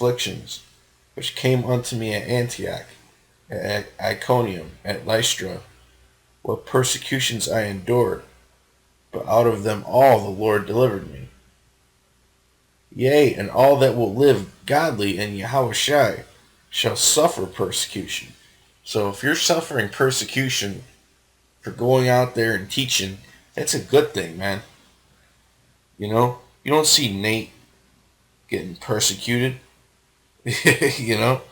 afflictions, which came unto me at Antioch, at Iconium, at Lystra, what persecutions I endured, but out of them all the Lord delivered me. Yea, and all that will live godly in Yahushua shall suffer persecution. So if you're suffering persecution for going out there and teaching, that's a good thing, man. You know, you don't see Nate getting persecuted. You know,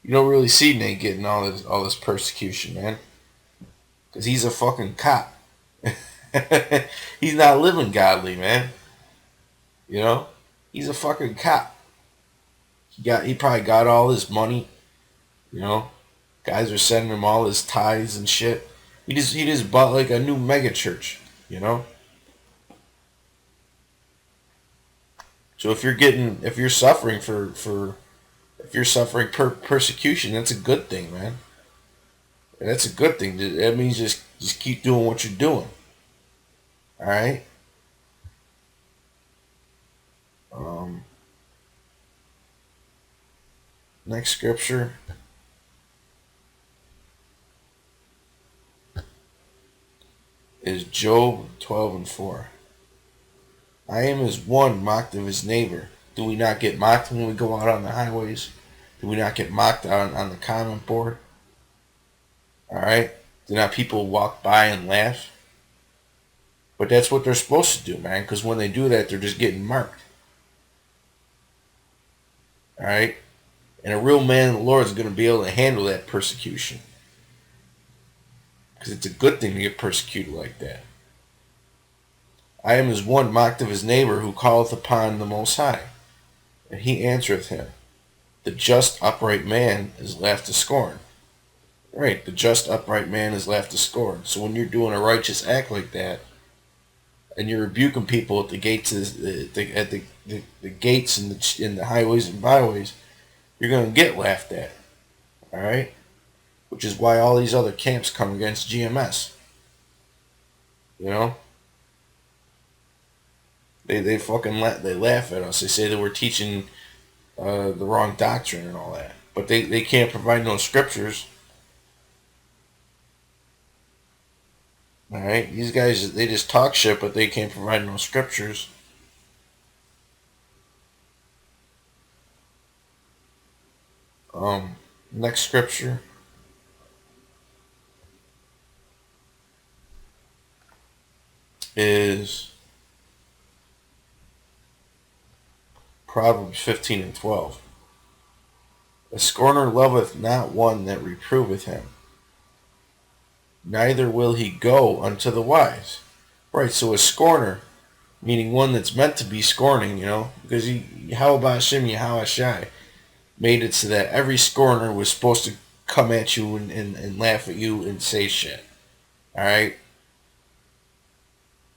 you don't really see Nate getting all this persecution, man, because he's a fucking cop. He's not living godly, man. You know, he's a fucking cop. He probably got all his money. You know, guys are sending him all his tithes and shit. He just bought like a new mega church. You know. So if you're suffering if you're suffering persecution, that's a good thing, man. And that's a good thing. That means just keep doing what you're doing. All right. Next scripture is Job 12:4. I am as one mocked of his neighbor. Do we not get mocked when we go out on the highways? Do we not get mocked on the comment board? All right. Do not people walk by and laugh? But that's what they're supposed to do, man, because when they do that, they're just getting marked. All right. And a real man of the Lord is going to be able to handle that persecution. Because it's a good thing to get persecuted like that. I am as one mocked of his neighbor who calleth upon the Most High. And he answereth him. The just upright man is laughed to scorn. Right, the just upright man is laughed to scorn. So when you're doing a righteous act like that, and you're rebuking people at the gates, at the gates and in the highways and byways, you're going to get laughed at. All right? Which is why all these other camps come against GMS. You know? They fucking they laugh at us. They say that we're teaching the wrong doctrine and all that. But they can't provide no scriptures. All right? These guys, they just talk shit, but they can't provide no scriptures. Next scripture is Proverbs 15:12. A scorner loveth not one that reproveth him, neither will he go unto the wise. Right, so a scorner, meaning one that's meant to be scorning, you know, because how about Hashem Yahushai made it so that every scorner was supposed to come at you and laugh at you and say shit. All right,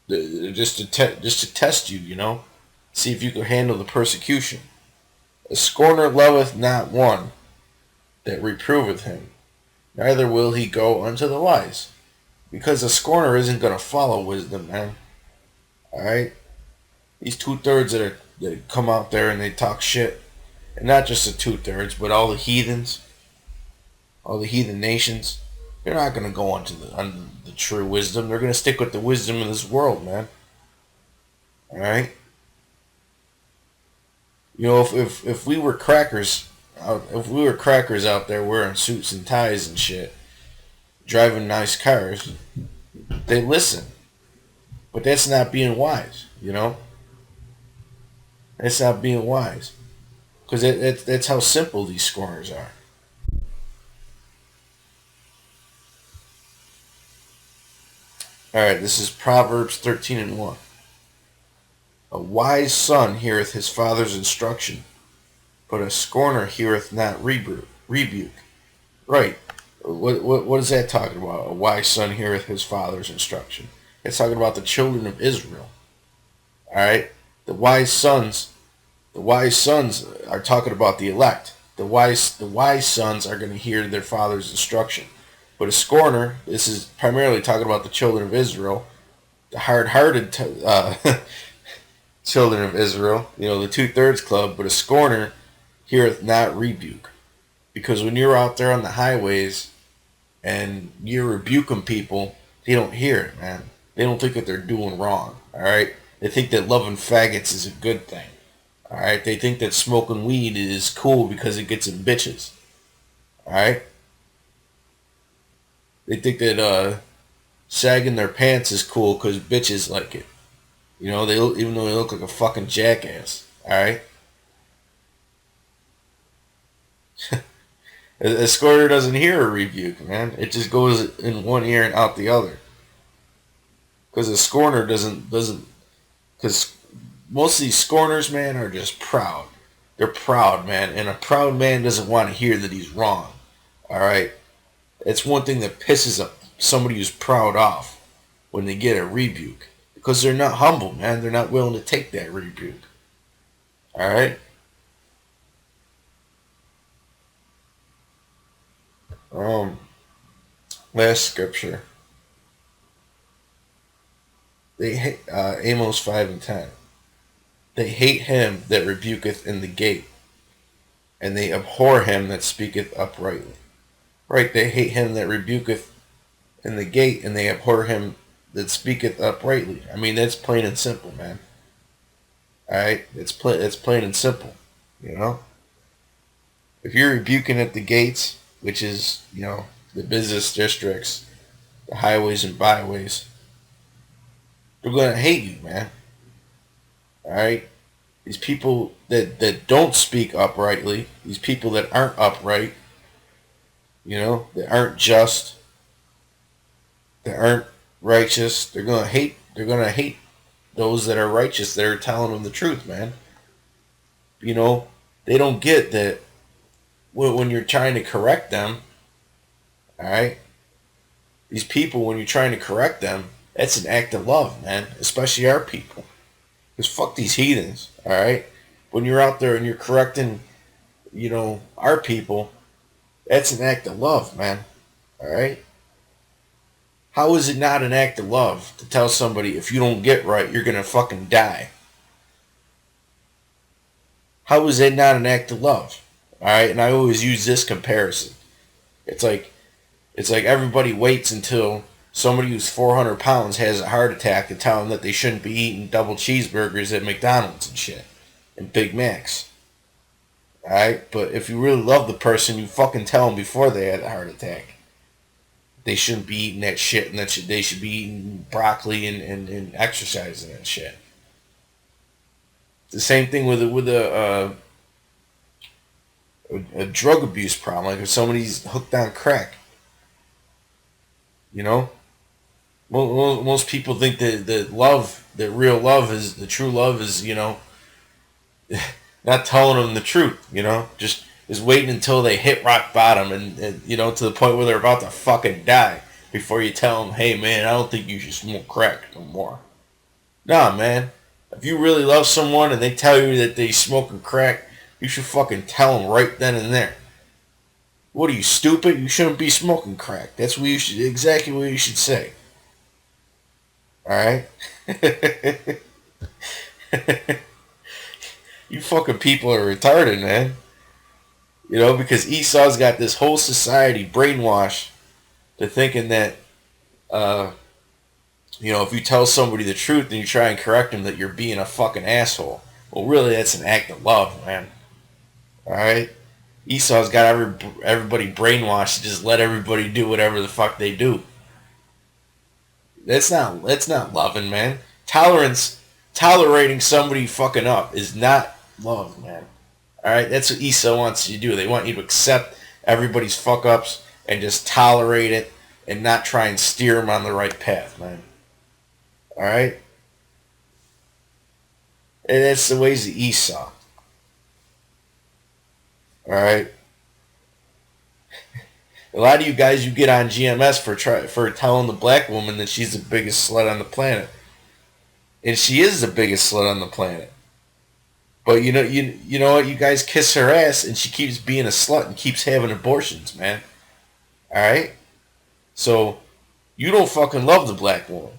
just to test you, you know, see if you can handle the persecution. A scorner loveth not one that reproveth him, neither will he go unto the wise. Because a scorner isn't going to follow wisdom, man. All right, these 2/3 that come out there and they talk shit. And not just the 2/3, but all the heathens, all the heathen nations, they're not going to go on the true wisdom. They're going to stick with the wisdom of this world, man. All right? You know, if we were crackers, out there wearing suits and ties and shit, driving nice cars, they listen. But that's not being wise, you know? That's not being wise. Because that's how simple these scorners are. Alright, this is Proverbs 13:1. A wise son heareth his father's instruction, but a scorner heareth not rebuke. Right. What is that talking about? A wise son heareth his father's instruction. It's talking about the children of Israel. Alright? The wise sons are talking about the elect. The wise sons are going to hear their father's instruction. But a scorner, this is primarily talking about the children of Israel, the hard-hearted children of Israel, you know, the 2/3 club. But a scorner heareth not rebuke. Because when you're out there on the highways and you're rebuking people, they don't hear it, man. They don't think that they're doing wrong, all right? They think that loving faggots is a good thing, all right? They think that smoking weed is cool because it gets them bitches, all right? They think that sagging their pants is cool because bitches like it. You know, even though they look like a fucking jackass, all right? A squirter doesn't hear a rebuke, man. It just goes in one ear and out the other. Because a scorner doesn't. Because most of these scorners, man, are just proud. They're proud, man. And a proud man doesn't want to hear that he's wrong. All right? It's one thing that pisses up somebody who's proud off when they get a rebuke. Because they're not humble, man. They're not willing to take that rebuke. All right? Last scripture. They hate Amos 5:10. They hate him that rebuketh in the gate, and they abhor him that speaketh uprightly. Right, they hate him that rebuketh in the gate, and they abhor him that speaketh uprightly. I mean, that's plain and simple, man. Alright? It's plain and simple. You know? If you're rebuking at the gates, which is, you know, the business districts, the highways and byways, they're going to hate you, man. Alright? These people that don't speak uprightly, these people that aren't upright, you know, that aren't just, that aren't righteous, they're going to hate those that are righteous that are telling them the truth, man. You know, they don't get that when you're trying to correct them, alright? These people, when you're trying to correct them, that's an act of love, man. Especially our people. Because fuck these heathens, alright? When you're out there and you're correcting, you know, our people, that's an act of love, man. Alright? How is it not an act of love to tell somebody if you don't get right, you're gonna fucking die? How is it not an act of love? Alright? And I always use this comparison. It's like everybody waits until somebody who's 400 pounds has a heart attack to tell them that they shouldn't be eating double cheeseburgers at McDonald's and shit. And Big Macs. Alright? But if you really love the person, you fucking tell them before they had a heart attack. They shouldn't be eating that shit and that they should be eating broccoli and exercising and shit. It's the same thing with a drug abuse problem. Like if somebody's hooked on crack. You know? Most people think that love, that real love is, the true love is, you know, not telling them the truth, you know? Just is waiting until they hit rock bottom and, you know, to the point where they're about to fucking die before you tell them, hey, man, I don't think you should smoke crack no more. Nah, man. If you really love someone and they tell you that they smoking crack, you should fucking tell them right then and there. What are you, stupid? You shouldn't be smoking crack. That's what you should, exactly what you should say. Alright? You fucking people are retarded, man. You know, because Esau's got this whole society brainwashed to thinking that, you know, if you tell somebody the truth and you try and correct them, that you're being a fucking asshole. Well, really, that's an act of love, man. Alright? Esau's got everybody brainwashed to just let everybody do whatever the fuck they do. That's not loving, man. Tolerating somebody fucking up is not love, man. Alright, that's what Esau wants you to do. They want you to accept everybody's fuck ups and just tolerate it and not try and steer them on the right path, man. Alright? And that's the ways of Esau. Alright? A lot of you guys, you get on GMS for telling the black woman that she's the biggest slut on the planet. And she is the biggest slut on the planet. But you know what? You guys kiss her ass and she keeps being a slut and keeps having abortions, man. Alright? So, you don't fucking love the black woman.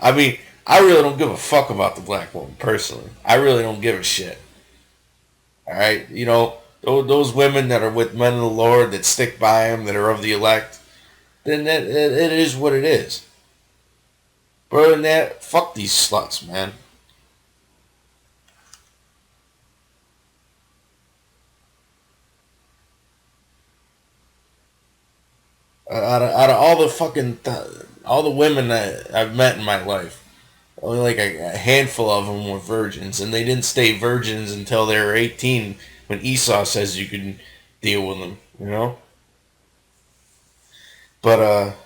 I mean, I really don't give a fuck about the black woman, personally. I really don't give a shit. All right, those women that are with men of the Lord that stick by him, that are of the elect, then it is what it is. But other than that, fuck these sluts, man. Out of all the all the women that I've met in my life, only like a handful of them were virgins, and they didn't stay virgins until they were 18, when Esau says you can deal with them, But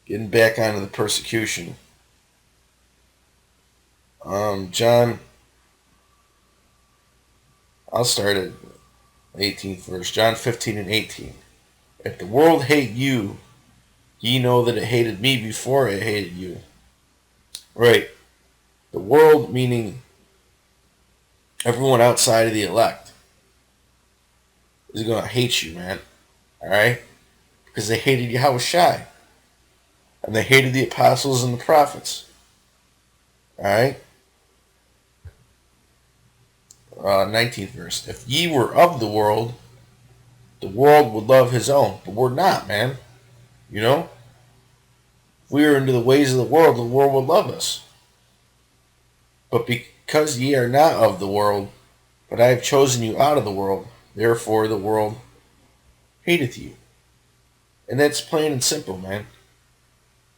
getting back onto the persecution, John, I'll start at 18th verse, John 15:18. If the world hate you, ye know that it hated me before it hated you. Right. The world meaning everyone outside of the elect is gonna hate you, man. All right, because they hated Yahushua and they hated the apostles and the prophets. All right. 19th verse. If ye were of the world would love his own, but we're not, man. You know, if we are into the ways of the world would love us. But because ye are not of the world, but I have chosen you out of the world, therefore the world hateth you. And that's plain and simple, man.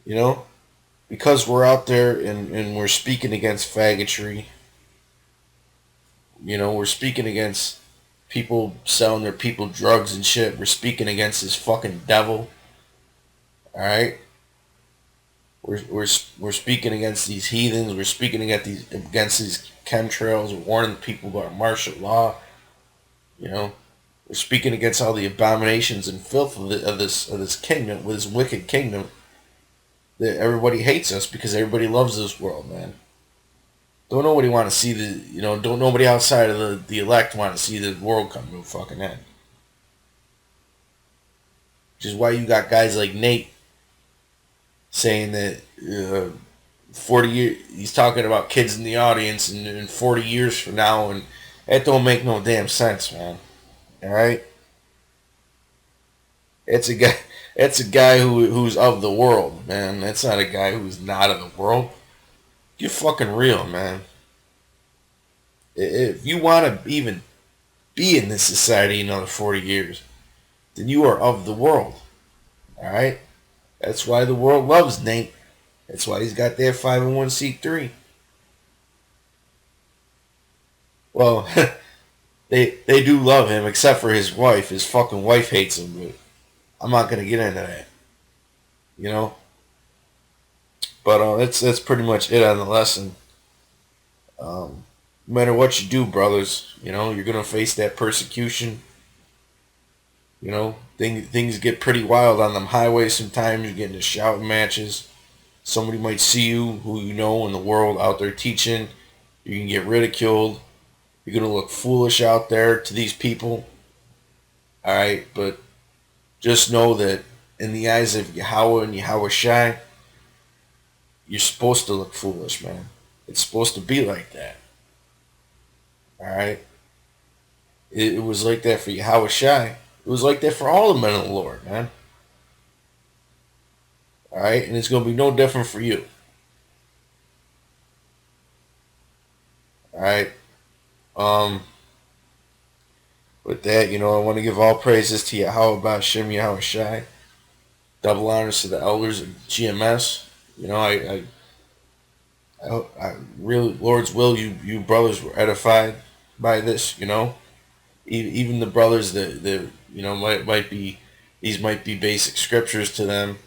You know, because we're out there and we're speaking against faggotry. We're speaking against people selling their people drugs and shit. We're speaking against this fucking devil. All right. We're speaking against these heathens. We're speaking against these chemtrails. We're warning people about martial law. We're speaking against all the abominations and filth of this kingdom, with this wicked kingdom. That everybody hates us because everybody loves this world, man. Don't nobody want to see don't nobody outside of the elect want to see the world come to a fucking end. Which is why you got guys like Nate saying that 40 years, he's talking about kids in the audience and in 40 years from now, and that don't make no damn sense, man. All right? It's a guy. It's a guy who's of the world, man. That's not a guy who's not of the world. Get fucking real, man. If you want to even be in this society another 40 years, then you are of the world. All right? That's why the world loves Nate. That's why he's got that 501c3. Well, they do love him, except for his wife. His fucking wife hates him, but I'm not gonna get into that. You know. But that's pretty much it on the lesson. No matter what you do, brothers, you're gonna face that persecution. Things get pretty wild on them highways sometimes. You get into shouting matches. Somebody might see you who you know in the world out there teaching. You can get ridiculed. You're going to look foolish out there to these people. All right, but just know that in the eyes of Yahweh and Yahweh Shai, you're supposed to look foolish, man. It's supposed to be like that. All right? It was like that for Yahweh Shai. It was like that for all the men of the Lord, man. All right? And it's going to be no different for you. All right? With that, I want to give all praises to Yahweh Ba'Shem Yahweh Shai. Double honors to the elders of GMS. I really, Lord's will, you brothers were edified by this. Even the brothers that might be, these might be basic scriptures to them.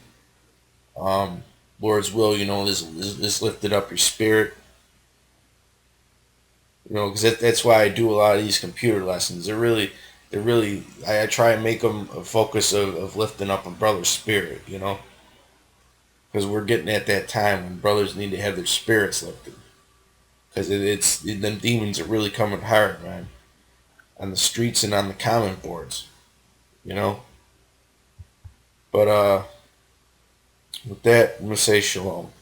Lord's will, this lifted up your spirit. Because that's why I do a lot of these computer lessons. They're really, I try and make them a focus of lifting up a brother's spirit, because we're getting at that time when brothers need to have their spirits lifted. Because them demons are really coming hard, man, on the streets and on the comment boards, But with that, I'm gonna say shalom.